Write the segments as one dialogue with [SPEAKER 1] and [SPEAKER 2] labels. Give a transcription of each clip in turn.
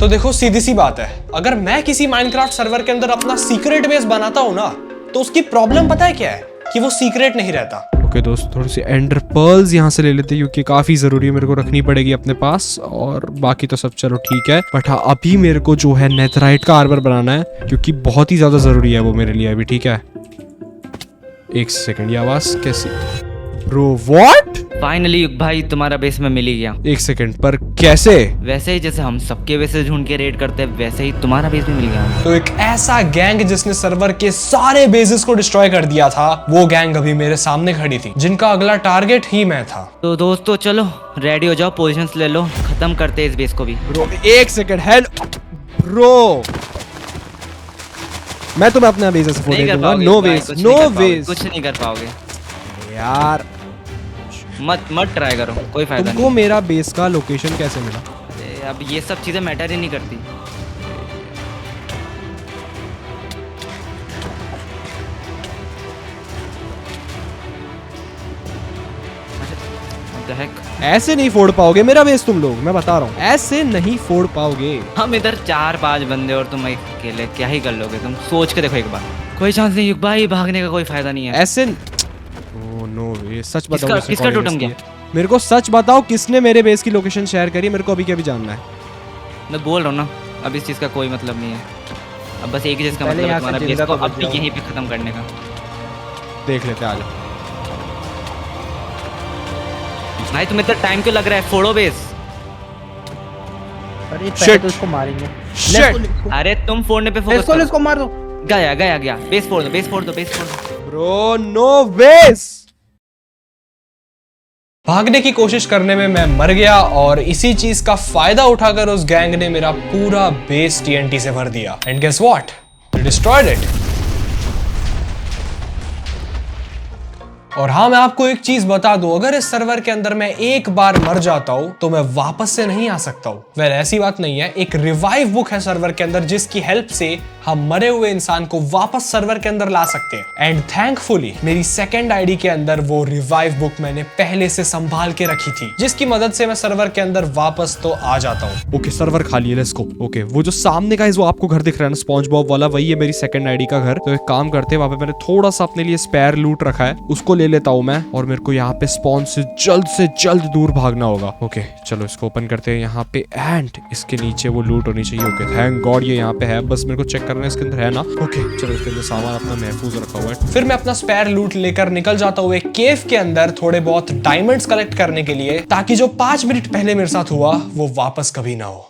[SPEAKER 1] तो देखो सीधी सी बात है, अगर मैं किसी माइनक्राफ्ट सर्वर के अंदर अपना सीक्रेट बेस बनाता हूँ ना, तो उसकी प्रॉब्लम पता है क्या है, कि वो सीक्रेट नहीं रहता। ओके दोस्त, थोड़ी सी एंडर पर्ल्स यहाँ से ले लेते हैं क्योंकि काफी जरूरी है, मेरे को रखनी पड़ेगी अपने पास। और बाकी तो सब चलो ठीक है, बट हाँ अभी मेरे को जो है नेथराइट का आर्मर बनाना है क्योंकि बहुत ही ज्यादा जरूरी है वो मेरे लिए अभी। ठीक है, एक सेकंड, ये आवाज कैसी? Bro what?
[SPEAKER 2] फाइनली युग भाई तुम्हारा बेस में मिल ही गया।
[SPEAKER 1] एक सेकंड, पर कैसे?
[SPEAKER 2] वैसे ही जैसे हम सबके बेस ढूंढ के रेड करते हैं वैसे ही तुम्हारा बेस भी मिल गया।
[SPEAKER 1] तो एक ऐसा गैंग जिसने सर्वर के सारे बेसेस को डिस्ट्रॉय कर दिया था, वो गैंग अभी मेरे सामने खड़ी थी, जिनका अगला टारगेट ही मैं था।
[SPEAKER 2] तो दोस्तों चलो रेडी हो जाओ, पोजीशंस ले लो, खत्म करते हैं इस बेस को भी।
[SPEAKER 1] ब्रो एक सेकंड, हेलो ब्रो, मैं तुम्हें अपना बेस से फोड़ दूंगा। नो बेस, नो बेस,
[SPEAKER 2] कुछ नहीं कर पाओगे
[SPEAKER 1] यार।
[SPEAKER 2] मत ट्राई करो, कोई फायदा नहीं।
[SPEAKER 1] तुमको मेरा बेस का लोकेशन कैसे मिला?
[SPEAKER 2] अब ये सब चीजें मैटर ही नहीं करती।
[SPEAKER 1] ऐसे नहीं फोड़ पाओगे मेरा बेस तुम लोग, मैं बता रहा हूँ, ऐसे नहीं फोड़ पाओगे।
[SPEAKER 2] हम इधर 4-5 बंदे और तुम अकेले क्या ही कर लोगे? तुम सोच के देखो एक बार। कोई चांस नहीं युग भाई, भागने का कोई फायदा नहीं है
[SPEAKER 1] ऐसे। ओह नो वे, सच बताओ
[SPEAKER 2] किसका टोटम गया?
[SPEAKER 1] मेरे को सच बताओ, किसने मेरे बेस की लोकेशन शेयर करी? मेरे को अभी क्या भी जानना है।
[SPEAKER 2] मैं बोल रहा हूँ ना, अब इस चीज का कोई मतलब नहीं है। अब बस एक ही चीज का मतलब है तुम्हारा बेस को अब भी यहीं पे खत्म करने का।
[SPEAKER 1] देख लेते, आ जाओ
[SPEAKER 2] भाई। तुम्हें इतना टाइम क्यों लग रहा है? फोड़ो बेस।
[SPEAKER 3] अरे पहले तो इसको मारेंगे।
[SPEAKER 2] अरे तुम फोड़ने पे फोकस
[SPEAKER 3] करो, इसको मार दो।
[SPEAKER 2] गया बेस फोड़ दो, बेस फोड़ दो।
[SPEAKER 1] Bro no base. भागने की कोशिश करने में मैं मर गया और इसी चीज का फायदा उठाकर उस गैंग ने मेरा पूरा बेस टीएनटी से भर दिया। And guess what? They destroyed it. और हाँ, मैं आपको एक चीज बता दूं, अगर इस सर्वर के अंदर मैं एक बार मर जाता हूं तो मैं वापस से नहीं आ सकता हूं। वेल ऐसी बात नहीं है, एक रिवाइव बुक है सर्वर के अंदर जिसकी हेल्प से हम मरे हुए इंसान को वापस सर्वर के अंदर ला सकते हैं। एंड थैंकफुली मेरी सेकंड आईडी के अंदर वो रिवाइव बुक मैंने पहले से संभाल के रखी थी, जिसकी मदद से मैं सर्वर के अंदर वापस तो आ जाता हूँ। ओके, सर्वर खाली है, लेट्स गो। ओके, वो जो सामने का वो आपको घर दिख रहा है ना, स्पॉन्ज बॉब वाला, वही है मेरी सेकंड आईडी का घर। तो एक काम करते हैं, वहां पे मैंने थोड़ा सा अपने लिए स्पेयर लूट रखा है, उसको ले लेता हूँ मैं। और मेरे को यहाँ पे स्पॉन से जल्द दूर भागना होगा। ओके चलो इसको ओपन करते हैं यहाँ पे, एंड इसके नीचे वो लूट होनी चाहिए। ओके थैंक गॉड ये यहाँ पे है, बस मेरे को चेक करना है इसके अंदर है ना। ओके चलो इसके अंदर सामान अपना महफूज रखा हुआ है। फिर मैं अपना स्पेयर लूट लेकर निकल जाता हूँ एक केव के अंदर थोड़े बहुत डायमंड्स कलेक्ट करने के लिए, ताकि जो 5 मिनट पहले मेरे साथ हुआ वो वापस कभी ना हो।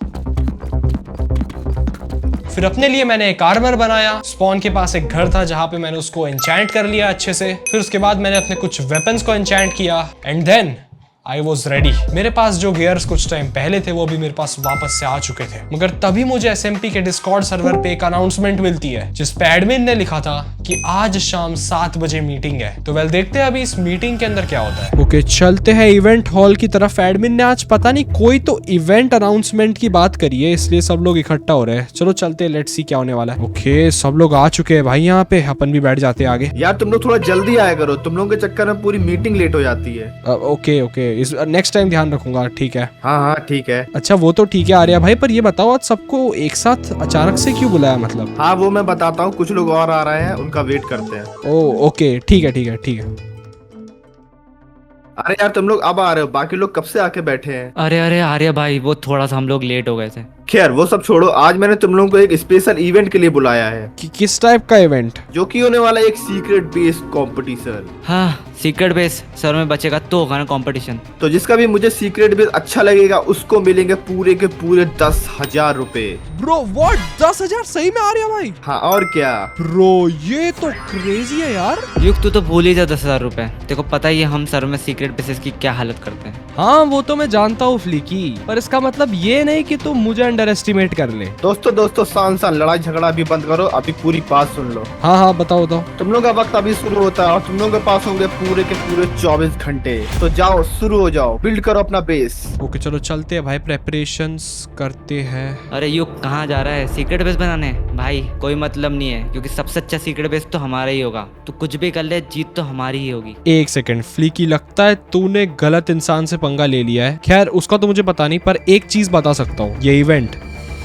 [SPEAKER 1] फिर अपने लिए मैंने एक आर्मर बनाया। स्पॉन के पास एक घर था जहां पे मैंने उसको एन्चेंट कर लिया अच्छे से। फिर उसके बाद मैंने अपने कुछ वेपन्स को एन्चेंट किया and then I was ready. मेरे पास जो गियर्स कुछ टाइम पहले थे वो भी मेरे पास वापस से आ चुके थे। मगर तभी मुझे SMP के डिस्कॉर्ड सर्वर पे एक अनाउंसमेंट मिलती है जिस पे एडमिन ने लिखा था कि आज शाम 7 बजे मीटिंग है। तो वेल देखते हैं अभी इस मीटिंग के अंदर क्या होता है। ओके चलते हैं इवेंट हॉल की तरफ। एडमिन ने आज पता नहीं कोई तो इवेंट अनाउंसमेंट की बात करी है, इसलिए सब लोग इकट्ठा हो रहे हैं। चलो चलते हैं, लेट्स सी क्या होने वाला है। ओके सब लोग आ चुके हैं भाई यहाँ पे, अपन भी बैठ जाते हैं आगे।
[SPEAKER 4] यार तुम लोग थोड़ा जल्दी आया करो, तुम लोगों के चक्कर में पूरी मीटिंग लेट हो जाती है।
[SPEAKER 1] ओके इस नेक्स्ट टाइम ध्यान रखूंगा, ठीक है।
[SPEAKER 4] हाँ ठीक है।
[SPEAKER 1] अच्छा वो तो ठीक है आर्या भाई, पर ये बताओ आज सबको एक साथ अचानक से क्यों बुलाया? मतलब
[SPEAKER 4] हाँ वो मैं बताता हूँ, कुछ लोग और आ रहे हैं, उनका वेट करते हैं।
[SPEAKER 1] ओके ठीक है।
[SPEAKER 4] अरे यार तुम लोग अब आ रहे हो, बाकी लोग कब से आके बैठे हैं।
[SPEAKER 2] अरे आर्य भाई, वो थोड़ा सा हम लोग लेट हो गए थे।
[SPEAKER 4] खैर वो सब छोड़ो, आज मैंने तुम लोगों को एक स्पेशल इवेंट के लिए बुलाया है।
[SPEAKER 1] किस टाइप का इवेंट?
[SPEAKER 4] जो कि होने वाला है एक सीक्रेट बेस कंपटीशन।
[SPEAKER 2] हाँ सीक्रेट बेस सर में बचेगा तो होगा ना कंपटीशन।
[SPEAKER 4] तो जिसका भी मुझे सीक्रेट बेस अच्छा लगेगा उसको मिलेंगे पूरे के पूरे 10,000 रुपए।
[SPEAKER 1] ब्रो व्हाट, 10,000 सही में आ रहा है भाई?
[SPEAKER 4] हाँ और क्या
[SPEAKER 1] ब्रो, ये तो क्रेजी है यार।
[SPEAKER 2] युग तू तो भूल ही जा 10,000 रुपए। तेको पता ही है हम सर में सीक्रेट बेसिस की क्या हालत करते हैं।
[SPEAKER 1] हाँ वो तो मैं जानता हूँ फ्लीकी, पर इसका मतलब ये नहीं कि तुम मुझे अंडर एस्टिमेट कर ले।
[SPEAKER 4] दोस्तों शान लड़ाई झगड़ा भी बंद करो, अभी पूरी बात सुन लो।
[SPEAKER 1] हाँ बताओ।
[SPEAKER 4] तुम लोग का वक्त अभी शुरू होता है और तुम लोगों के पास होंगे पूरे के पूरे 24 घंटे। तो जाओ शुरू हो जाओ, बिल्ड करो अपना बेस। ओके चलो चलते हैं भाई, प्रेपरेशंस करते हैं।
[SPEAKER 2] अरे युग कहाँ जा रहा है? सीक्रेट बेस बनाने? भाई कोई मतलब नहीं है, क्योंकि सबसे अच्छा सीक्रेट बेस तो हमारा ही होगा। तू कुछ भी कर ले, जीत तो हमारी ही होगी।
[SPEAKER 1] एक सेकंड फ्लीकी, लगता है तूने गलत इंसान से पंगा ले लिया है। खैर उसका तो मुझे पता नहीं, पर एक चीज बता सकता हूँ, ये इवेंट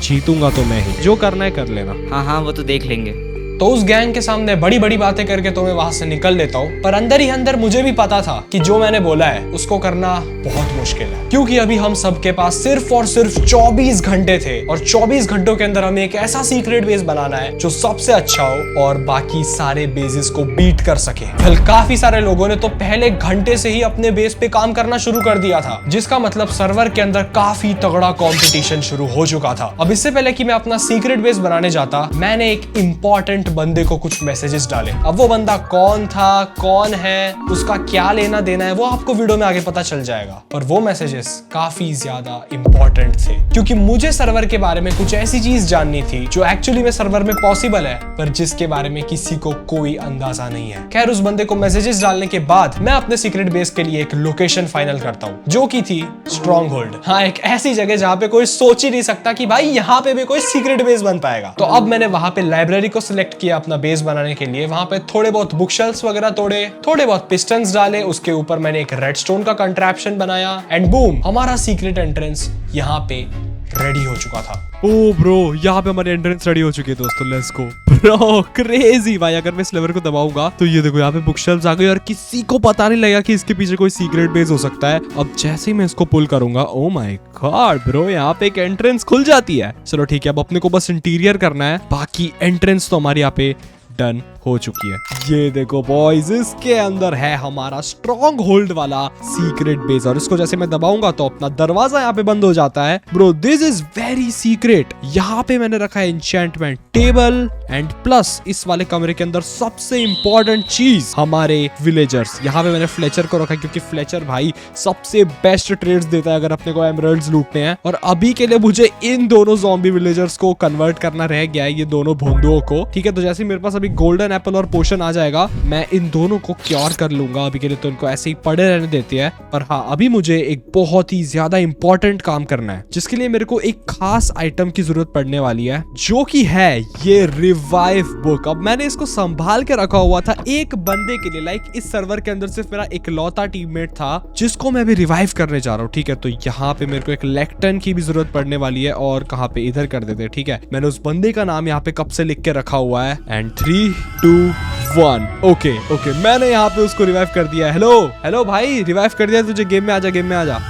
[SPEAKER 1] जीतूंगा तो मैं ही, जो करना है कर लेना।
[SPEAKER 2] हाँ हाँ वो तो देख लेंगे।
[SPEAKER 1] तो उस गैंग के सामने बड़ी बड़ी बातें करके तो मैं वहां से निकल लेता हूँ, पर अंदर ही अंदर मुझे भी पता था कि जो मैंने बोला है उसको करना बहुत मुश्किल है, क्योंकि अभी हम सबके पास सिर्फ और सिर्फ 24 घंटे थे और 24 घंटों के अंदर हमें एक ऐसा सीक्रेट बेस बनाना है जो सबसे अच्छा हो और बाकी सारे बेसेस को बीट कर सके। फिर काफी सारे लोगों ने तो पहले घंटे से ही अपने बेस पे काम करना शुरू कर दिया था, जिसका मतलब सर्वर के अंदर काफी तगड़ा कंपटीशन शुरू हो चुका था। अब इससे पहले कि मैं अपना सीक्रेट बेस बनाने जाता, मैंने एक इंपॉर्टेंट बंदे को कुछ मैसेजेस डाले। अब वो बंदा कौन था, कौन है, उसका क्या लेना देना है, वो आपको वीडियो में आगे पता चल जाएगा। और वो मैसेजेस काफी ज्यादा इंपॉर्टेंट थे, क्योंकि मुझे सर्वर के बारे में कुछ ऐसी चीज जाननी थी जो एक्चुअली में सर्वर में पॉसिबल है, पर जिसके बारे में किसी को कोई अंदाजा नहीं है। खैर, उस बंदे को मैसेजेस डालने के बाद मैं अपने सीक्रेट बेस के लिए एक लोकेशन फाइनल करता हूँ, जो की थी स्ट्रॉन्ग होल्ड। हाँ, एक ऐसी जगह जहाँ पे कोई सोच ही नहीं सकता कि भाई यहाँ पे भी कोई सीक्रेट बेस बन पाएगा। तो अब मैंने वहां पे लाइब्रेरी को सिलेक्ट किया अपना बेस बनाने के लिए। वहां पे थोड़े बहुत बुक शेल्फ्स वगैरह तोड़े, थोड़े बहुत पिस्टन्स डाले, उसके ऊपर मैंने एक रेडस्टोन का कंट्रैप्शन बनाया एंड बूम, हमारा सीक्रेट एंट्रेंस यहाँ पे रेडी हो चुका था।
[SPEAKER 3] ओ ब्रो, यहाँ पे हमारी एंट्रेंस रेडी हो चुकी है दोस्तों, लेट्स गो। ब्रो क्रेजी भाई, अगर मैं इस लेवर को दबाऊंगा तो ये देखो यहाँ पे बुक शेल्फ्स आ गई और किसी को पता नहीं लगा कि इसके पीछे कोई सीक्रेट बेस हो सकता है। अब जैसे ही मैं इसको पुल करूंगा, ओ माय गॉड ब्रो, यहाँ पे एक एंट्रेंस खुल जाती है। चलो ठीक है, अब अपने को बस इंटीरियर करना है, बाकी एंट्रेंस तो हमारी यहाँ पे डन हो चुकी है। ये देखो बॉयज, इसके अंदर है हमारा स्ट्रॉन्ग होल्ड वाला सीक्रेट बेस और इसको जैसे मैं दबाऊंगा तो अपना दरवाजा यहाँ पे बंद हो जाता है। Bro this is very secret. यहाँ पे मैंने रखा है एन्चेंटमेंट टेबल एंड प्लस इस वाले कमरे के अंदर सबसे इंपॉर्टेंट चीज हमारे विलेजर्स। यहाँ पे मैंने फ्लेचर को रखा क्योंकि फ्लेचर भाई सबसे बेस्ट ट्रेड्स देता है अगर अपने को एमरल्ड्स लूटने हैं। और अभी के लिए मुझे इन दोनों ज़ॉम्बी विलेजर्स को कन्वर्ट करना रह गया है, ये दोनों भोंदुओं को। ठीक है, तो जैसे मेरे पास अभी गोल्डन एप्पल और पोशन आ जाएगा, मैं इन दोनों को क्योर कर लूंगा। अभी के लिए तो इनको ऐसे ही पड़े रहने देते हैं। पर हाँ, अभी मुझे एक बहुत ही ज्यादा इंपॉर्टेंट काम करना है, जिसके लिए मेरे को एक खास आइटम की जरूरत पड़ने वाली है, जो कि है ये रिवाइव बुक। अब मैंने इसको संभाल के रखा हुआ था एक बंदे के लिए, लाइक इस सर्वर के अंदर सिर्फ मेरा इकलौता टीममेट था जिसको मैं अभी रिवाइव करने जा रहा हूँ। ठीक है, तो यहाँ पे मेरे को एक लेक्टन की भी जरूरत पड़ने वाली है और कहाँ पे, इधर कर देते हैं। ठीक है, मैंने उस बंदे का नाम यहाँ पे कब से लिख के रखा हुआ है एंड 3, 2, 1। ओके, मैंने यहाँ पे उसको रिवाइव कर दिया। हेलो भाई, रिवाइव कर दिया तुझे, गेम में आजा, गेम में आजा।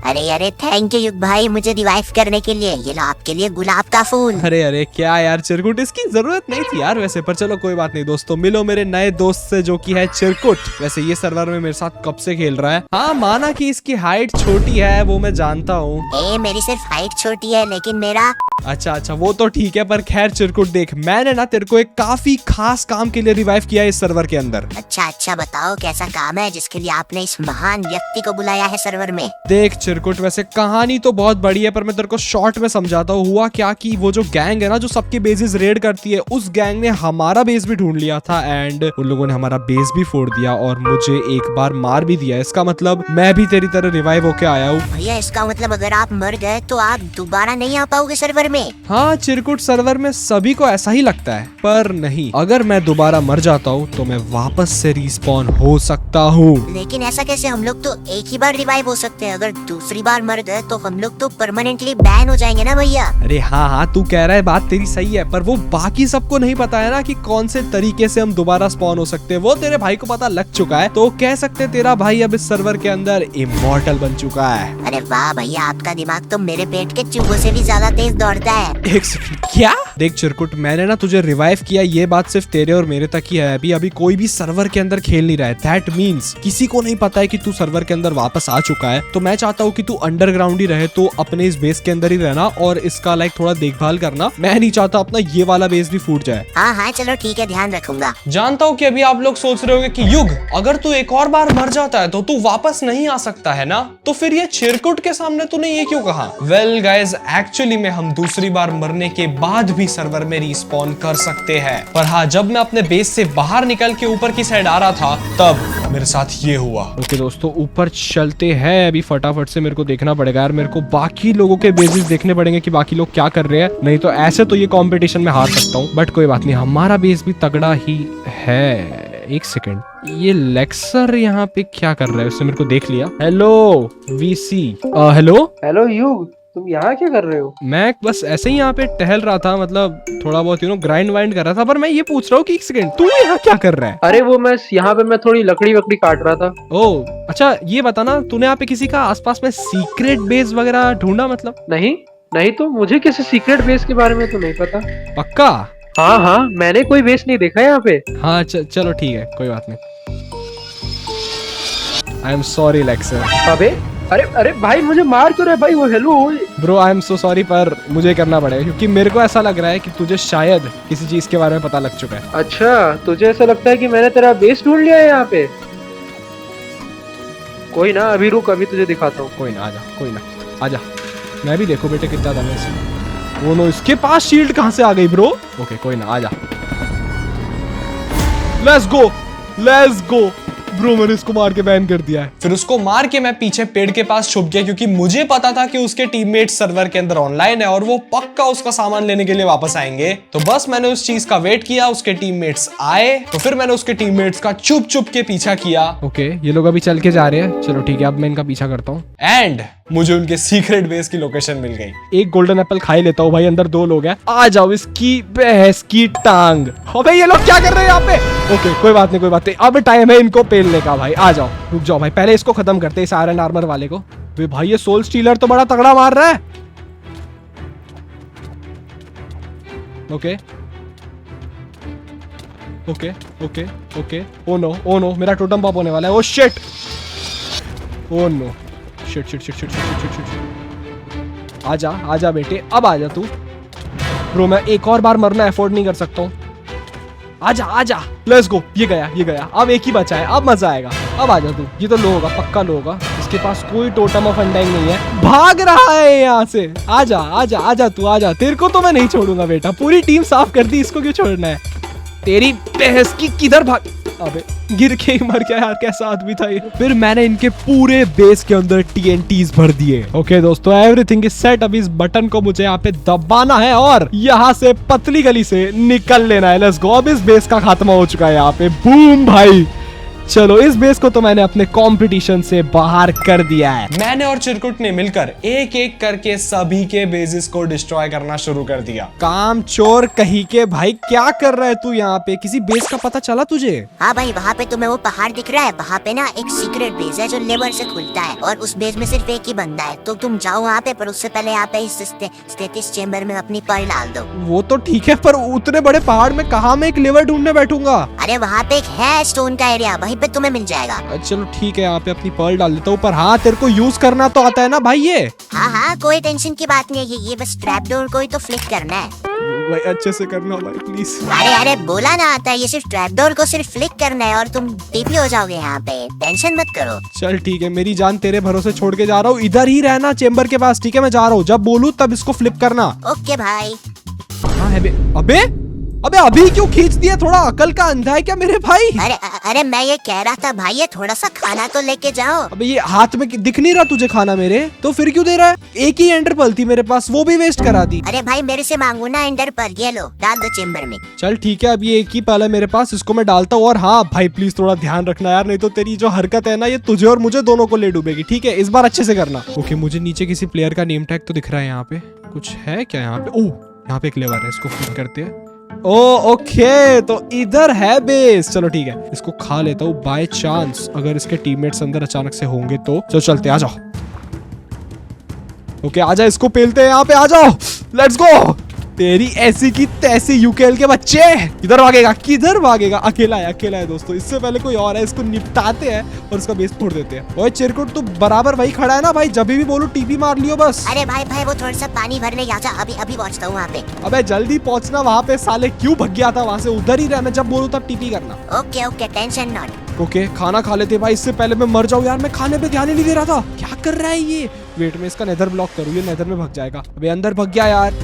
[SPEAKER 5] अरे थैंक यू युग भाई मुझे रिवाइव करने के लिए। ये लो आपके लिए गुलाब का फूल।
[SPEAKER 3] अरे क्या यार चिरकुट, इसकी जरूरत नहीं थी यार वैसे, पर चलो कोई बात नहीं दोस्तों। मिलो मेरे नए दोस्त से जो कि है चिरकुट। वैसे ये सर्वर में मेरे साथ कब से खेल रहा है। हाँ, माना कि इसकी हाइट छोटी है वो मैं जानता हूँ।
[SPEAKER 5] मेरी सिर्फ हाइट छोटी है लेकिन मेरा
[SPEAKER 3] अच्छा वो तो ठीक है, पर खैर चिरकुट देख, मैंने ना तेरे को एक काफी खास काम के लिए रिवाइव किया है इस सर्वर के अंदर।
[SPEAKER 5] अच्छा बताओ कैसा काम है जिसके लिए आपने इस महान व्यक्ति को बुलाया है सर्वर में।
[SPEAKER 3] देख चिरकुट, वैसे कहानी तो बहुत बड़ी है पर मैं तेरे को शॉर्ट में समझाता हूँ। हुआ क्या कि वो जो गैंग है ना जो सबके बेसेस रेड करती है, उस गैंग ने हमारा बेस भी ढूंढ लिया था एंड उन लोगों ने हमारा बेस भी फोड़ दिया और मुझे एक बार मार भी दिया। इसका मतलब मैं भी तेरी तरह रिवाइव होके आया हूँ।
[SPEAKER 5] भैया इसका मतलब अगर आप मर गए तो आप दोबारा नहीं आ पाओगे सर्वर में।
[SPEAKER 3] हाँ चिरकुट, सर्वर में सभी को ऐसा ही लगता है, पर नहीं, अगर मैं दोबारा मर जाता हूँ तो मैं वापस से रिस्पॉन हो सकता हूँ।
[SPEAKER 5] लेकिन ऐसा कैसे? हम लोग तो एक ही बार रिवाइव हो सकते हैं, अगर दूसरी बार मर गए तो हम लोग तो परमानेंटली बैन हो जाएंगे ना भैया।
[SPEAKER 3] अरे हाँ, तू कह रहा है, बात तेरी सही है, पर वो बाकी सबको नहीं पता है ना कि कौन से तरीके से हम दोबारा स्पॉन हो सकते हैं। वो तेरे भाई को पता लग चुका है, तो कह सकते तेरा भाई अब इस सर्वर के अंदर इमॉर्टल बन चुका है।
[SPEAKER 5] अरे वाह भैया, आपका दिमाग तो मेरे पेट के चूहों से भी ज्यादा तेज दौड़ता है।
[SPEAKER 3] एक सेकंड, क्या? देख चिरकुट, मैंने ना तुझे रिवाइव किया, ये बात सिर्फ तेरे और मेरे तक ही है। अभी कोई भी सर्वर के अंदर खेल नहीं रहा है। दैट मीन्स किसी को नहीं पता है कि तू सर्वर के अंदर वापस आ चुका है। तो मैं चाहता हूँ कि तू अंडरग्राउंड ही रहे, तो अपने इस बेस के अंदर ही रहना और इसका लाइक थोड़ा देखभाल करना। मैं नहीं चाहता अपना ये वाला बेस भी फूट जाए।
[SPEAKER 5] हाँ चलो ठीक है, ध्यान रखूंगा।
[SPEAKER 1] जानता हूँ कि अभी आप लोग सोच रहे होंगे कि युग, अगर तू एक और बार मर जाता है तो तू वापस नहीं आ सकता है ना, तो फिर ये चिरकुट के सामने तूने ये क्यों कहा? वेल गाइज, एक्चुअली में हम दूसरी बार मरने के बाद भी सर्वर में रिस्पॉन कर सकते हैं। पर हाँ, जब मैं अपने बेस से बाहर निकल के ऊपर की साइड आ रहा था तब मेरे साथ ये हुआ।
[SPEAKER 3] ओके दोस्तों, ऊपर चलते हैं अभी फटाफट से। मेरे को देखना पड़ेगा यार, मेरे को बाकी लोगों के बेसिस देखने पड़ेंगे कि बाकी लोग क्या कर रहे हैं, नहीं तो ऐसे तो ये कंपटीशन में हार सकता हूँ। बट कोई बात नहीं, हमारा बेस भी तगड़ा ही है। एक सेकेंड, ये लेक्सर यहाँ पे क्या कर रहा है? उसने मेरे को देख लिया। Hello VC. हेलो
[SPEAKER 6] हेलो युग, तुम यहाँ क्या कर रहे हो?
[SPEAKER 3] मैं बस ऐसे ही यहाँ पे टहल रहा था, मतलब थोड़ा बहुत ग्राइंड वाइंड कर रहा था। पर मैं ये पूछ रहा हूँ कि एक सेकंड, तू यहाँ क्या कर रहा है?
[SPEAKER 6] अरे वो मैं यहाँ पे मैं थोड़ी लकड़ी वकड़ी काट रहा था।
[SPEAKER 3] ओह अच्छा, ये बता ना, तूने यहाँ पे किसी का आसपास में सीक्रेट बेस वगैरह ढूंढा? मतलब
[SPEAKER 6] नहीं नहीं, तो मुझे किसी सीक्रेट बेस के बारे में तो नहीं पता।
[SPEAKER 3] पक्का?
[SPEAKER 6] हाँ हाँ, मैंने कोई बेस नहीं देखा यहाँ पे।
[SPEAKER 3] हाँ चलो ठीक है, कोई बात नहीं। आई एम सॉरी लेक्सर।
[SPEAKER 6] अबे अरे अरे भाई, मुझे मार क्यों रहा है भाई? वो hello
[SPEAKER 3] bro, I am so sorry, पर मुझे करना पड़ेगा क्योंकि मेरे को ऐसा लग रहा है कि तुझे शायद किसी चीज के बारे में पता लग चुका है।
[SPEAKER 6] अच्छा, तुझे ऐसा लगता है कि मैंने तेरा बेस ढूंढ लिया है यहाँ पे? कोई ना, अभी रुक, अभी तुझे दिखाता हूँ।
[SPEAKER 3] कोई ना, आजा, कोई ना, आजा। मैं भी देखो बेटे कितना दम है इसमें। वो नो, इसके पास शील्ड कहाँ से आ गई ब्रो? ओके कोई ना, आजा। Let's go, let's go. Bro मैंने इसको मार के बैन कर दिया है।
[SPEAKER 1] फिर उसको मार के मैं पीछे पेड़ के पास छुप गया क्योंकि मुझे पता था कि उसके टीममेट्स सर्वर के अंदर ऑनलाइन है और वो पक्का उसका सामान लेने के लिए वापस आएंगे। तो बस मैंने उस चीज का वेट किया, उसके टीममेट्स आए तो फिर मैंने उसके टीममेट्स का चुप चुप के पीछा किया।
[SPEAKER 3] ओके, ये लोग अभी चल के जा रहे हैं। चलो ठीक है, अब मैं इनका पीछा करता हूँ।
[SPEAKER 1] एंड मुझे उनके सीक्रेट बेस की लोकेशन मिल गई।
[SPEAKER 3] एक गोल्डन एप्पल खा ही लेता हूँ भाई, अंदर 2 लोग हैं। आ जाओ, इसकी भैंस की टांग। अबे ये लोग क्या कर रहे हैं यहाँ पे? ओके कोई बात नहीं, कोई बात नहीं, अब टाइम है इनको पेलने का भाई। आ जाओ, रुक जाओ भाई, पहले इसको खत्म करते हैं, इस आयरन आर्मर वाले को। वे भाई, ये सोल स्टीलर तो बड़ा तगड़ा मार रहा है। Okay okay okay okay. Oh no, मेरा टोटम पॉप होने वाला है। Oh shit, oh no, shit shit shit shit shit shit shit. आजा आजा बेटे, अब आजा तू। ब्रो मैं एक और बार मरना अफोर्ड नहीं कर सकता हूँ। आजा आजा, लेट्स गो। ये गया, अब एक ही बचा है, अब मजा आएगा। अब आजा तू, ये तो लो होगा, पक्का लो होगा। इसके पास कोई टोटम ऑफ अनडाइंग नहीं है, भाग रहा है यहाँ से। आजा आजा आजा तू, आजा, तेरे को तो मैं नहीं छोड़ूंगा बेटा। पूरी टीम साफ कर दी, इसको क्यों छोड़ना है? तेरी बहस की किधर भाग। अबे गिर के ही मर गया यार, कैसा आदमी था ये। फिर मैंने इनके पूरे बेस के अंदर TNTs भर दिए। ओके दोस्तों, एवरीथिंग इज सेट। अभी इस बटन को मुझे यहाँ पे दबाना है और यहाँ से पतली गली से निकल लेना है। Let's go. अब इस बेस का खात्मा हो चुका है यहाँ पे। बूम भाई, चलो इस बेस को तो मैंने अपने कंपटीशन से बाहर कर दिया है।
[SPEAKER 1] मैंने और चिरकुट ने मिलकर एक एक करके सभी के बेसिस को डिस्ट्रॉय करना शुरू कर दिया।
[SPEAKER 3] काम चोर कहीं के भाई, क्या कर रहा है तू यहाँ पे? किसी बेस का पता चला तुझे?
[SPEAKER 5] हाँ भाई, वहाँ पे तुम्हें वो पहाड़ दिख रहा है, वहाँ पे ना एक सीक्रेट बेस है जो लेबर से खुलता है और उस बेस में सिर्फ एक ही बंदा है। तो तुम जाओ वहाँ पे, पर उससे पहले यहाँ पे इस स्टेटिस चेम्बर में अपनी पर्ल डाल दो।
[SPEAKER 3] वो तो ठीक है, पर उतने बड़े पहाड़ में कहाँ मैं एक लेवर ढूंढने बैठूंगा?
[SPEAKER 5] अरे वहाँ पे एक है स्टोन का एरिया, वहीं पे तुम्हें मिल जाएगा।
[SPEAKER 3] चलो ठीक है, यहाँ पे अपनी पर्ल डाल देता हूँ। पर हाँ, तेरे को यूज करना तो आता है ना भाई ये?
[SPEAKER 5] हाँ हाँ, कोई टेंशन की बात नहीं है, ये बस ट्रैप डोर को ही तो फ्लिक करना है।
[SPEAKER 3] भाई अच्छे से करना भाई प्लीज।
[SPEAKER 5] अरे बोला ना आता है, ये सिर्फ ट्रैप डोर को सिर्फ फ्लिक करना है और तुम टीपी हो जाओगे यहाँ पे। टेंशन मत करो।
[SPEAKER 3] चल ठीक है, मेरी जान तेरे भरोसे छोड़ के जा रहा हूँ। इधर ही रहना चेम्बर के पास, ठीक है? मैं जा रहा हूँ, जब बोलूँ तब इसको फ्लिप करना।
[SPEAKER 5] ओके भाई।
[SPEAKER 3] हाँ है बे। अबे अबे अभी क्यों खींच दिया? थोड़ा अकल का अंधा है क्या मेरे भाई?
[SPEAKER 5] अरे मैं ये कह रहा था भाई, ये थोड़ा सा खाना तो लेके जाओ।
[SPEAKER 3] अबे ये हाथ में दिख नहीं रहा तुझे खाना मेरे? तो फिर क्यों दे रहा है? एक ही एंडर पर्ल थी मेरे पास, वो भी वेस्ट करा दी।
[SPEAKER 5] अरे भाई मेरे से मांगो ना एंडर पर्ल, ये लो डाल दो चेम्बर में।
[SPEAKER 3] चल ठीक है, अब ये एक ही पर्ल है मेरे पास, इसको मैं डालता हूँ। और हाँ भाई प्लीज थोड़ा ध्यान रखना यार, नहीं तो तेरी जो हरकत है ना, ये तुझे और मुझे दोनों को ले डूबेगी, ठीक है? इस बार अच्छे से करना। ओके, मुझे नीचे किसी प्लेयर का नेम टैग तो दिख रहा है यहाँ पे। कुछ है क्या यहाँ पे? ओह, यहाँ पे एक लेवर है, इसको फ्लिप करते हैं। ओ ओके, तो इधर है बेस। चलो ठीक है, इसको खा लेता हूँ। बाय चांस अगर इसके टीममेट्स अंदर अचानक से होंगे तो चलो चलते, आ जाओ। ओके आजा, इसको पेलते हैं यहाँ पे, आ जाओ, लेट्स गो। तेरी ऐसी की तैसी यूकेएल के बच्चे। किधर भागेगा, किधर भागेगा? अकेला है दोस्तों, इससे पहले कोई और है, इसको निपटाते हैं और इसका बेस फोड़ देते हैं। ओए चिरकुट, तू बराबर वही खड़ा है ना भाई? जब भी बोलूं टीपी मार लियो बस।
[SPEAKER 5] अरे भाई वो थोड़ा सा पानी भरने आजा, अभी पहुंचता हूँ वहाँ पे।
[SPEAKER 3] अबे जल्दी पहुंचना वहाँ पे, साले क्यों भग गया था वहाँ से? उधर ही रहना, जब बोलूं तब टीपी करना।
[SPEAKER 5] Okay tension not.
[SPEAKER 3] ओके खाना खा लेते भाई, इससे पहले मैं मर जाऊं यार। मैं खाने पे ध्यान ही नहीं दे रहा था। क्या कर रहा है ये? वेट में इसका नेदर ब्लॉक करूँ, ये नेदर में भग जाएगा। अबे अंदर भग गया यार।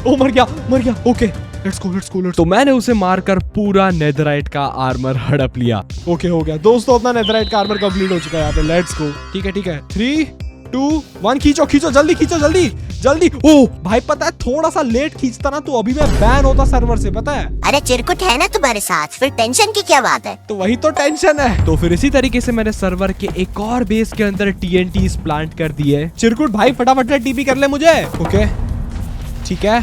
[SPEAKER 3] ओ मर गया। Okay let's go. तो मैंने उसे मारकर पूरा नेदराइट का आर्मर हड़प लिया। ओके हो गया दोस्तों, अपना नेदराइट का आर्मर कंप्लीट हो चुका है यहाँ पे। Let's go. ठीक है 3 2 1, खींचो जल्दी जल्दी। ओ भाई पता है थोड़ा सा लेट खींचता ना तो अभी मैं बैन होता सर्वर से, पता है।
[SPEAKER 5] अरे चिरकुट है ना तुम्हारे साथ, फिर टेंशन की क्या बात है।
[SPEAKER 3] तो वही तो टेंशन है। तो फिर इसी तरीके से मैंने सर्वर के एक और बेस के अंदर TNTs प्लांट कर दिए। चिरकुट भाई फटाफट से TP कर ले मुझे। ओके ठीक है।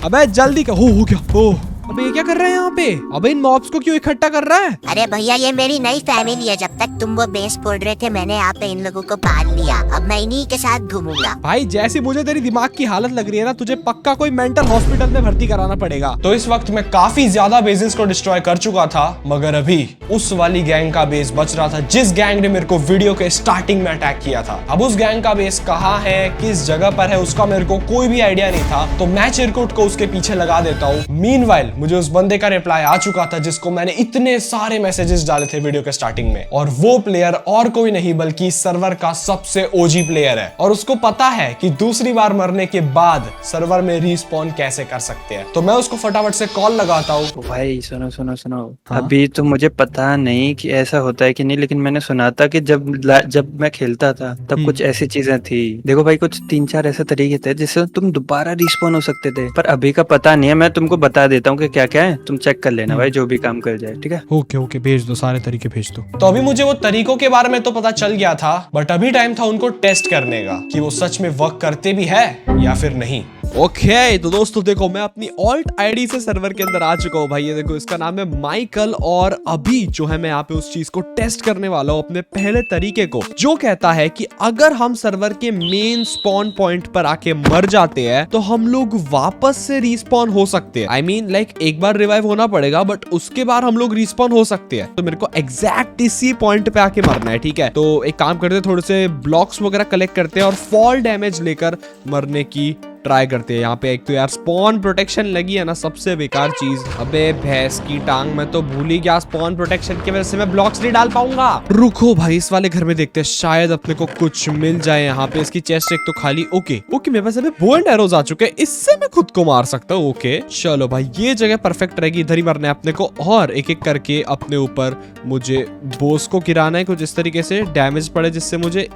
[SPEAKER 3] अबे जल्दी का हो गया। ओ अबे ये क्या कर रहे हैं यहाँ पे? अबे इन मॉब्स को क्यों इकट्ठा कर रहा है?
[SPEAKER 5] अरे भैया ये मेरी नई फैमिली है, जब तक तुम वो बेस फोड़ रहे थे मैंने यहाँ पे इन लोगों को पाल लिया, अब मैं इन्हीं के साथ घूमूंगा।
[SPEAKER 3] भाई जैसी मुझे तेरी दिमाग की हालत लग रही है ना, तुझे पक्का कोई मेंटल हॉस्पिटल में भर्ती कराना पड़ेगा।
[SPEAKER 1] तो इस वक्त मैं काफी ज्यादा बेसेस को डिस्ट्रॉय कर चुका था, मगर अभी उस वाली गैंग का बेस बच रहा था जिस गैंग ने मेरे को वीडियो के स्टार्टिंग में अटैक किया था। अब उस गैंग का बेस कहाँ है, किस जगह पर है, उसका मेरे को कोई भी आइडिया नहीं था, तो मैं चिरकुट को उसके पीछे लगा देता हूँ। मीनवाइल मुझे उस बंदे का रिप्लाई आ चुका था जिसको मैंने इतने सारे मैसेजेस डाले थे वीडियो के स्टार्टिंग में, और वो प्लेयर और कोई नहीं बल्कि सर्वर का सबसे ओजी प्लेयर है, और उसको पता है कि दूसरी बार मरने के बाद सर्वर में रीस्पॉन कैसे कर सकते हैं। तो मैं उसको फटाफट से कॉल लगाता हूँ।
[SPEAKER 7] भाई सुनो सुनो सुनो, अभी तो मुझे पता नहीं कि ऐसा होता है कि नहीं, लेकिन मैंने सुना था कि जब मैं खेलता था तब कुछ ऐसी चीजें थी। देखो भाई कुछ 3-4 ऐसे तरीके थे जिससे तुम दोबारा रिस्पॉन हो सकते थे, पर अभी का पता नहीं है। मैं तुमको बता देता हूँ कि क्या क्या है, तुम चेक कर लेना भाई, जो भी काम कर जाए, ठीक है।
[SPEAKER 3] ओके भेज दो, सारे तरीके भेज दो।
[SPEAKER 1] तो अभी मुझे वो तरीकों के बारे में तो पता चल गया था, बट अभी टाइम था उनको टेस्ट करने का कि वो सच में वर्क करते भी है या फिर नहीं।
[SPEAKER 3] ओके तो दोस्तों देखो मैं अपनी ऑल्ट आईडी से सर्वर के अंदर आ चुका हूँ भाई। ये देखो इसका नाम है माइकल, और अभी जो है मैं यहाँ पे उस चीज को टेस्ट करने वाला हूँ अपने पहले तरीके को, जो कहता है कि अगर हम सर्वर के मेन स्पॉन पॉइंट पर आके मर जाते हैं तो हम लोग वापस से रिस्पॉन हो सकते हैं। आई मीन लाइक एक बार रिवाइव होना पड़ेगा बट उसके बाद हम लोग रिस्पॉन हो सकते हैं। तो मेरे को एग्जैक्ट इसी पॉइंट पे आके मरना है, ठीक है। तो एक काम करते हैं, थोड़े से ब्लॉक्स वगैरह कलेक्ट करते हैं और फॉल डैमेज लेकर मरने की ट्राई करते हैं। यहाँ पे एक तो यार स्पॉन प्रोटेक्शन लगी है ना, सबसे बेकार चीज। अबे भैंस की टांग, मैं तो भूल ही गया स्पॉन प्रोटेक्शन की वजह से मैं ब्लॉक्स नहीं डाल पाऊंगा। रुको भाई इस वाले घर में देखते हैं, शायद अपने को कुछ मिल जाए। यहाँ पे इसकी चेस्ट एक तो खाली। ओके मेरे पास अभी बो एंड एरोज आ चुके हैं, इससे मैं खुद को मार सकता हूँ। ओके चलो भाई ये जगह परफेक्ट रहेगी, इधर ही मरना है अपने को, और एक एक करके अपने ऊपर मुझे बोस को गिराना है कुछ इस तरीके से डैमेज पड़े जिससे मुझे,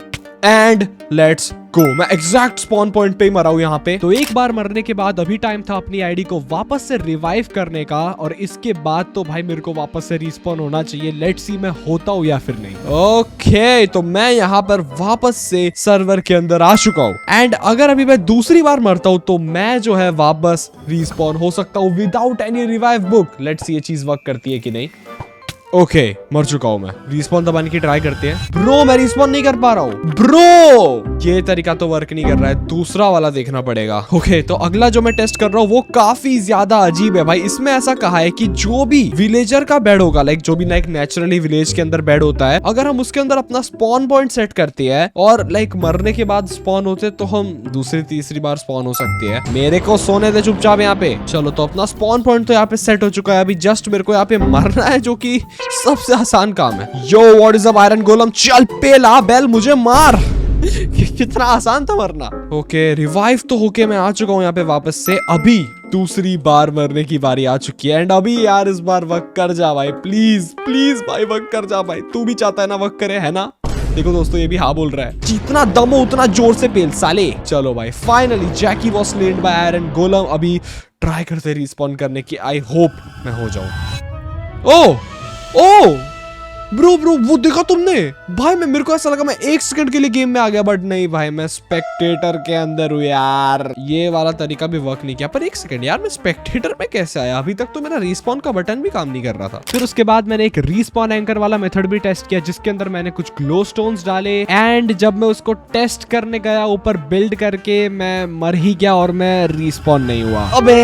[SPEAKER 3] एंड लेट्स गो। मैं एग्जैक्ट स्पॉन पॉइंट पे ही मरा हूं यहाँ पे। तो एक बार मरने के बाद अभी टाइम था अपनी आईडी को वापस से रिवाइव करने का, और इसके बाद तो भाई मेरे को वापस से रिस्पॉन होना चाहिए। लेट्स सी मैं होता हूँ या फिर नहीं। ओके तो मैं यहाँ पर वापस से सर्वर के अंदर आ चुका हूँ, एंड अगर अभी मैं दूसरी बार मरता हूँ तो मैं जो है वापस रिस्पॉन हो सकता हूँ without any revive book. Let's see ये चीज वर्क करती है कि नहीं। ओके मर चुका हूं मैं। रिस्पॉन दबाने की ट्राई करते हैं। ब्रो मैं रिस्पॉन नहीं कर पा रहा हूँ ब्रो, ये तरीका तो वर्क नहीं कर रहा है, दूसरा वाला देखना पड़ेगा। ओके तो अगला जो मैं टेस्ट कर रहा हूँ वो काफी ज्यादा अजीब है भाई। इसमें ऐसा कहा है कि जो भी विलेजर का बेड होगा, लाइक जो भी लाइक नेचुरली विलेज के अंदर बेड होता है, अगर हम उसके अंदर अपना स्पॉन पॉइंट सेट करते हैं और लाइक मरने के बाद स्पॉन होते तो हम दूसरी तीसरी बार स्पॉन हो सकते हैं। मेरे को सोने दे चुपचाप यहाँ पे। चलो तो अपना स्पॉन पॉइंट तो यहाँ पे सेट हो चुका है, अभी जस्ट मेरे को यहाँ पे मरना है, जो कि सबसे आसान काम है। Yo what is up iron गोलम, चल पेला बेल मुझे मार। कितना आसान था मरना। ओके रिवाइव तो होके मैं आ चुका हूँ यहाँ पे वापस से। अभी दूसरी बार मरने की बारी आ चुकी है, एंड अभी यार इस बार वर्क कर जा भाई, प्लीज प्लीज भाई वर्क कर जा भाई। तू भी चाहता है ना वर्क करे, है ना? देखो दोस्तों ये भी हाँ बोल रहा है, जितना दम हो उतना जोर से पेल साले। चलो भाई finally Jackie was slayed by iron golem. अभी ट्राई करते रिस्पॉन करने की, आई होप मैं हो जाऊं। ओ ब्रो वो देखा तुमने भाई? मेरे को ऐसा लगा मैं 1 सेकंड के लिए गेम में आ गया, बट नहीं भाई मैं स्पेक्टेटर के अंदर हूँ यार। ये वाला तरीका भी वर्क नहीं किया। पर 1 सेकंड यार, मैं स्पेक्टेटर में कैसे आया? अभी तक तो मेरा रिस्पॉन का बटन भी काम नहीं कर रहा था। फिर उसके बाद मैंने एक रिस्पॉन एंकर वाला मेथड भी टेस्ट किया, जिसके अंदर मैंने कुछ ग्लो स्टोन्स डाले, एंड जब मैं उसको टेस्ट करने गया ऊपर बिल्ड करके, मैं मर ही गया और मैं रिस्पॉन नहीं हुआ। अबे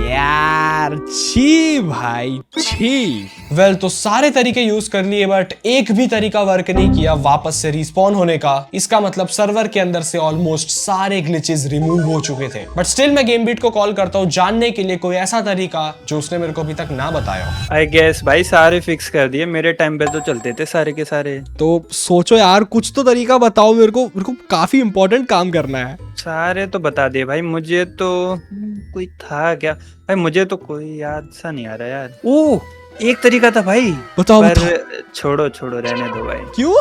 [SPEAKER 3] यार छी भाई छी।
[SPEAKER 1] वेल तो सारे तरीके यूज कर लिए, बट एक भी तरीका वर्क नहीं किया वापस से रिस्पॉन होने का। इसका मतलब सर्वर के अंदर से ऑलमोस्ट सारे ग्लिचेस रिमूव हो चुके थे। बट स्टिल मैं गेम बीट को कॉल करता हूँ जानने के लिए कोई ऐसा तरीका जो उसने मेरे को अभी तक ना बताया हो।
[SPEAKER 7] आई गेस भाई सारे फिक्स कर दिए, मेरे टाइम पे तो चलते थे सारे के सारे।
[SPEAKER 3] तो सोचो यार कुछ तो तरीका बताओ मेरे को काफी इंपॉर्टेंट काम करना है।
[SPEAKER 7] सारे तो बता दिए भाई, मुझे तो कोई था क्या भाई, मुझे तो कोई याद सा नहीं आ रहा यार। ओह एक तरीका था भाई,
[SPEAKER 3] बताओ
[SPEAKER 7] पर छोड़ो रहने दो भाई।
[SPEAKER 3] क्यों?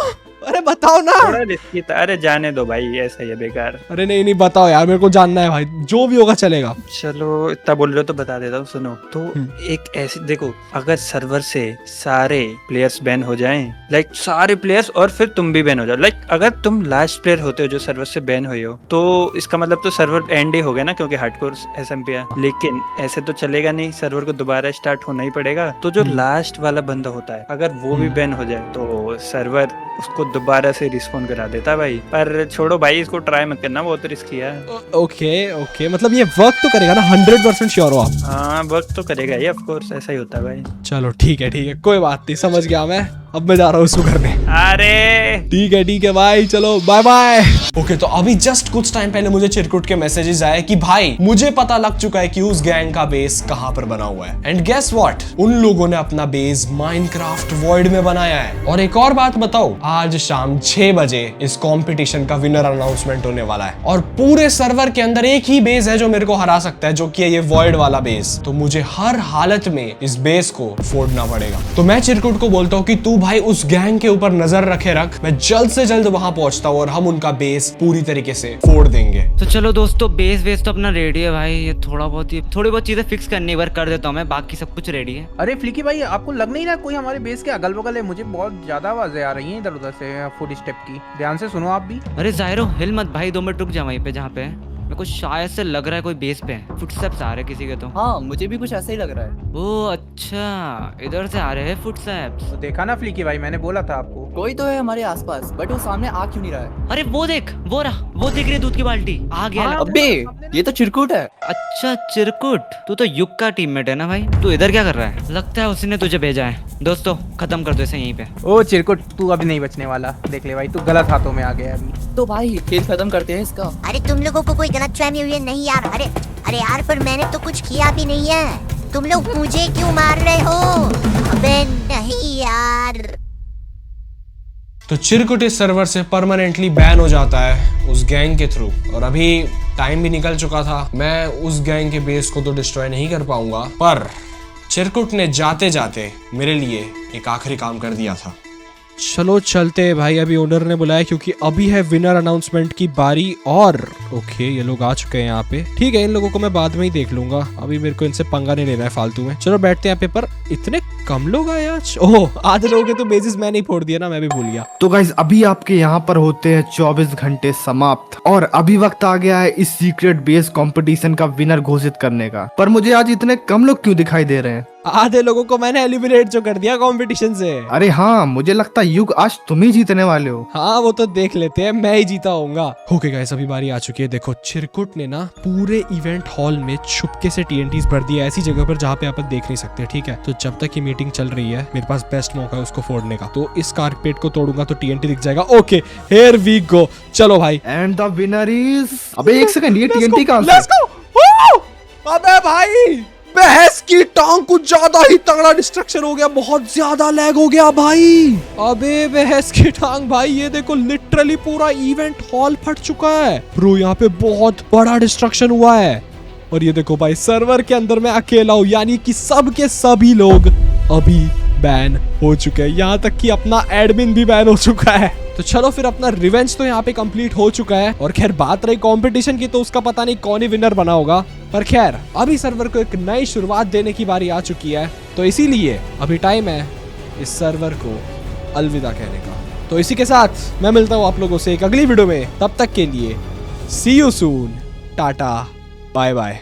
[SPEAKER 3] अरे बताओ ना।
[SPEAKER 7] थोड़ा रिस्की था। अरे जाने दो भाई, ऐसा ही है, बेकार।
[SPEAKER 3] अरे नहीं नहीं बताओ यार, मेरे को जानना है भाई, जो भी होगा चलेगा।
[SPEAKER 7] चलो इतना बोल रहे हो तो बता देता हूँ, सुनो। तो एक ऐसी, देखो, अगर सर्वर से सारे प्लेयर्स बैन हो जाएं, लाइक सारे प्लेयर्स, और फिर तुम भी बैन हो जाओ, लाइक अगर तुम लास्ट प्लेयर होते हो जो सर्वर से बैन हुए हो, तो इसका मतलब तो सर्वर एंड ही हो गया ना, क्योंकि हार्डकोर SMP है। लेकिन ऐसे तो चलेगा नहीं, सर्वर को दोबारा स्टार्ट होना ही पड़ेगा। तो जो लास्ट वाला बंदा होता है, अगर वो भी बैन हो जाए तो सर्वर उसको दोबारा से रिस्पॉन करा देता है भाई। पर छोड़ो भाई, इसको ट्राई मत करना, बहुत रिस्की है।
[SPEAKER 3] ओके ओके, मतलब ये वर्क तो करेगा ना? 100% श्योर हो आप?
[SPEAKER 7] हाँ वर्क तो करेगा ही, ऑफ कोर्स, ऐसा ही होता है भाई।
[SPEAKER 3] चलो ठीक है, कोई बात नहीं, समझ गया मैं। अब मैं जा रहा हूँ इसको करने।
[SPEAKER 7] अरे
[SPEAKER 3] ठीक है भाई, चलो बाय बाय।
[SPEAKER 1] ओके तो अभी जस्ट कुछ टाइम पहले मुझे चिरकुट के मैसेजेस आए कि भाई मुझे पता लग चुका है कि उस गैंग का बेस कहां पर बना हुआ है। एंड गेस व्हाट, उन लोगों ने अपना बेस माइनक्राफ्ट वॉइड में बनाया है। और एक और बात बताओ, आज शाम 6 बजे इस कंपटीशन का विनर अनाउंसमेंट होने वाला है। और पूरे सर्वर के अंदर एक ही बेस है जो मेरे को हरा सकता है, जो कि है ये वॉइड वाला बेस। तो मुझे हर हालत में इस बेस को फोड़ना पड़ेगा। तो मैं चिरकुट को बोलता हूँ कि तू भाई उस गैंग के ऊपर नजर रख, मैं जल्द से जल्द वहां पहुंचता हूँ और हम उनका बेस पूरी तरीके से फोड़ देंगे।
[SPEAKER 2] तो चलो दोस्तों, बेस तो अपना रेडी है भाई। ये थोड़ी बहुत चीजें फिक्स करनी एक बार कर देता हूँ मैं, बाकी सब कुछ रेडी है।
[SPEAKER 6] अरे फ्लिकी भाई, आपको लग नहीं रहा कोई हमारे बेस के अगल बगल है? मुझे बहुत ज्यादा आवाजें आ रही हैं इधर उधर से, फुट स्टेप की। ध्यान से सुनो आप भी।
[SPEAKER 2] अरे जायरो, हिल मत भाई, 2 मिनट रुक जा वहीं पे जहाँ पे है। मेरे को शायद से लग रहा है कोई बेस पे है। फुटस्टेप्स आ रहे किसी के। तो
[SPEAKER 8] हाँ मुझे भी कुछ ऐसा ही लग रहा है।
[SPEAKER 2] ओ अच्छा, इधर से आ रहे हैं फुटस्टेप्स।
[SPEAKER 6] तो देखा ना फ्लिकी भाई, मैंने बोला था आपको।
[SPEAKER 8] कोई तो है हमारे आसपास, बट वो सामने आ क्यों नहीं रहा है?
[SPEAKER 2] अरे वो देख, वो देख रही है दूध की बाल्टी, आ गया।
[SPEAKER 8] अबे ये तो चिरकुट है।
[SPEAKER 2] अच्छा चिरकुट, तू तो युग का टीममेट है ना भाई? तू इधर क्या कर रहा है? लगता है उसने तुझे भेजा है। दोस्तों खत्म कर दो इसे यहीं पे।
[SPEAKER 6] ओ चिरकुट, तू अभी नहीं बचने वाला। देख ले भाई, तू गलत हाथों में आ गया अभी।
[SPEAKER 8] तो भाई खेल खत्म करते हैं इसका।
[SPEAKER 5] अरे तुम लोगों को कोई गलतफहमी हुई है? नहीं यार, अरे यार, पर मैंने तो कुछ किया भी नहीं है। तुम लोग मुझे क्यों मार रहे हो? अबे नहीं यार।
[SPEAKER 1] तो चिरकुट इस सर्वर से परमानेंटली बैन हो जाता है उस गैंग के थ्रू। और अभी टाइम भी निकल चुका था, मैं उस गैंग के बेस को तो डिस्ट्रॉय नहीं कर पाऊंगा, पर चिरकुट ने जाते जाते मेरे लिए एक आखिरी काम कर दिया था।
[SPEAKER 3] चलो चलते हैं भाई, अभी ओनर ने बुलाया क्योंकि अभी है विनर अनाउंसमेंट की बारी। और ओके, ये लोग आ चुके हैं यहाँ पे। ठीक है, इन लोगों को मैं बाद में ही देख लूंगा, अभी मेरे को इनसे पंगा नहीं लेना है फालतू में। चलो बैठते हैं यहाँ पे। पर इतने कम लोग आए आज। ओह, आधे लोगों के तो बेसिस मैंने ही फोड़ दिया ना, मैं भी भूल गया।
[SPEAKER 4] तो गाइज अभी आपके यहाँ पर होते हैं 24 घंटे समाप्त, और अभी वक्त आ गया है इस सीक्रेट बेस कंपटीशन का विनर घोषित करने का। पर मुझे आज इतने कम लोग क्यों दिखाई दे रहे हैं?
[SPEAKER 3] आधे लोगों को मैंने एलिमिनेट जो कर दिया कंपटीशन से।
[SPEAKER 4] अरे हाँ, मुझे लगता है युग आज तुम ही जीतने वाले हो।
[SPEAKER 3] हाँ वो तो देख लेते हैं, मैं ही जीता होऊंगा। ओके गाइस, अभी बारी आ चुकी है। देखो चिरकुट ने ना पूरे इवेंट हॉल में छुपके से TNTs भर दिया, ऐसी जगह पर जहाँ पे आप देख नहीं सकते। ठीक है, तो जब तक ये मीटिंग चल रही है मेरे पास बेस्ट मौका है उसको फोड़ने का। तो इस कारपेट को तोड़ूंगा तो TNT दिख जाएगा। Okay, here we go. चलो भाई,
[SPEAKER 4] एंड द विनर इज, अबे एक सेकंड, ये TNT कहाँ से?
[SPEAKER 3] Let's go. अबे भाई, बहस की टांग कुछ ज्यादा ही तगड़ा डिस्ट्रक्शन हो गया, बहुत ज्यादा लैग हो गया भाई। अबे बहस की टांग भाई, ये देखो लिटरली पूरा इवेंट हॉल फट चुका है ब्रो। यहाँ पे बहुत बड़ा डिस्ट्रक्शन हुआ है। और ये देखो भाई, सर्वर के अंदर मैं अकेला हूँ, यानी कि सब के सभी लोग अभी बैन हो चुके हैं, यहाँ तक कि अपना एडमिन भी बैन हो चुका है। तो चलो फिर, अपना रिवेंज तो यहाँ पे कंप्लीट हो चुका है। और खैर बात रही कंपटीशन की, तो उसका पता नहीं कौन ही विनर बना होगा। पर खैर अभी सर्वर को एक नई शुरुआत देने की बारी आ चुकी है, तो इसीलिए अभी टाइम है इस सर्वर को अलविदा कहने का। तो इसी के साथ मैं मिलता हूँ आप लोगों से एक अगली वीडियो में। तब तक के लिए see you soon, tata bye bye.